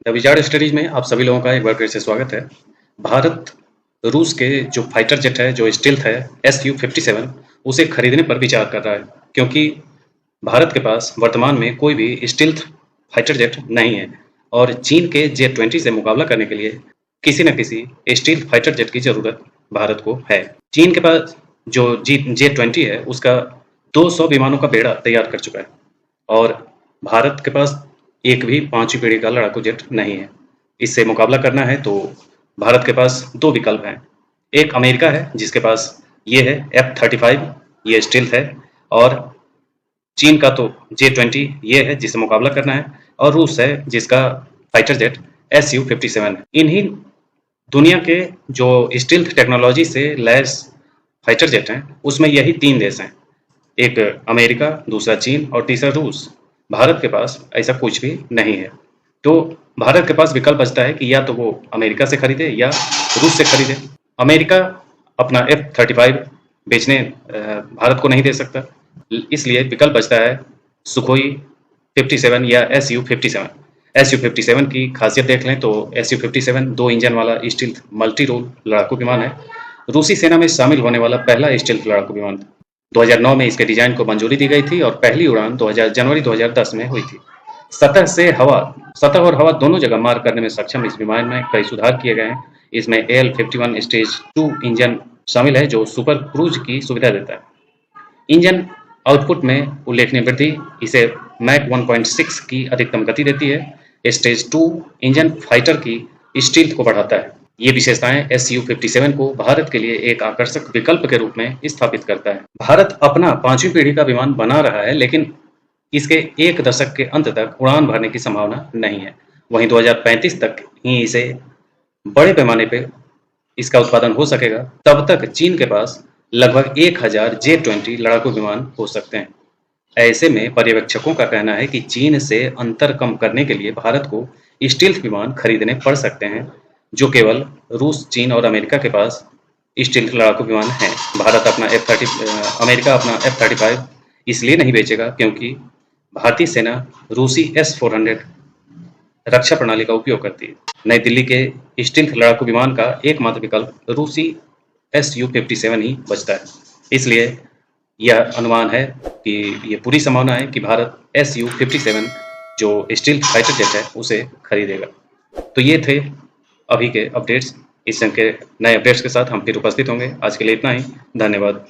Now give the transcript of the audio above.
The wizard studies में आप सभी लोगों का एक बार फिर से स्वागत है। भारत रूस के जो फाइटर जेट है, जो स्टील्थ है Su-57, उसे खरीदने पर विचार कर रहा है, क्योंकि भारत के पास वर्तमान में कोई भी स्टील्थ फाइटर जेट नहीं है और चीन के J-20 से मुकाबला करने के लिए किसी न किसी स्टील्थ फाइटर जेट की जरूरत भारत को है। चीन के पास जो J-20 है उसका 200 विमानों का बेड़ा तैयार कर चुका है और भारत के पास एक भी 5वीं पीढ़ी का लड़ाकू जेट नहीं है। इससे मुकाबला करना है तो भारत के पास दो विकल्प हैं। एक अमेरिका है जिसके पास ये है F-35, ये स्टील्थ है, और चीन का तो J-20 ये है जिससे मुकाबला करना है, और रूस है जिसका फाइटर जेट Su-57 है। इन्हीं दुनिया के जो स्टील्थ टेक्नोलॉजी से लैस फाइटर जेट हैं उसमें यही तीन देश हैं, एक अमेरिका, दूसरा चीन और तीसरा रूस। भारत के पास ऐसा कुछ भी नहीं है, तो भारत के पास विकल्प बचता है कि या तो वो अमेरिका से खरीदे या रूस से खरीदे। अमेरिका अपना F-35 बेचने भारत को नहीं दे सकता, इसलिए विकल्प बचता है सुखोई 57 या Su-57। Su-57 की खासियत देख लें तो Su-57 दो इंजन वाला स्टील्थ मल्टी रोल लड़ाकू विमान है। रूसी सेना में शामिल होने वाला पहला स्टील्थ लड़ाकू विमान था। 2009 में इसके डिजाइन को मंजूरी दी गई थी और पहली उड़ान जनवरी 2010 में हुई थी। सतह और हवा दोनों जगह मार करने में सक्षम इस विमान में कई सुधार किए गए हैं। इसमें AL-51 स्टेज 2 इंजन शामिल है जो सुपर क्रूज की सुविधा देता है। इंजन आउटपुट में उल्लेखनीय वृद्धि इसे मैक 1.6 की अधिकतम गति देती है। स्टेज 2 इंजन फाइटर की स्टील्थ को बढ़ाता है। ये विशेषताएं Su-57 को भारत के लिए एक आकर्षक विकल्प के रूप में स्थापित करता है। भारत अपना 5वीं पीढ़ी का विमान बना रहा है, लेकिन इसके एक दशक के अंत तक उड़ान भरने की संभावना नहीं है। वहीं 2035 तक ही इसे बड़े पैमाने पे इसका उत्पादन हो सकेगा। तब तक चीन के पास लगभग 1000 J-20 लड़ाकू विमान हो सकते हैं। ऐसे में पर्यवेक्षकों का कहना है कि चीन से अंतर कम करने के लिए भारत को स्टील्थ विमान खरीदने पड़ सकते हैं, जो केवल रूस, चीन और अमेरिका के पास स्टील्थ लड़ाकू विमान हैं। अमेरिका अपना F-35 इसलिए नहीं बेचेगा क्योंकि भारतीय सेना रूसी S-400 रक्षा प्रणाली का उपयोग करती है। नई दिल्ली के स्टील्थ लड़ाकू विमान का एकमात्र विकल्प रूसी Su-57 ही बचता है। इसलिए यह अनुमान है कि ये पूरी संभावना है कि भारत Su-57 जो स्टील्थ फाइटर जेट है उसे खरीदेगा। तो ये थे अभी के अपडेट्स। इस संग के नए अपडेट्स के साथ हम फिर उपस्थित होंगे। आज के लिए इतना ही। धन्यवाद।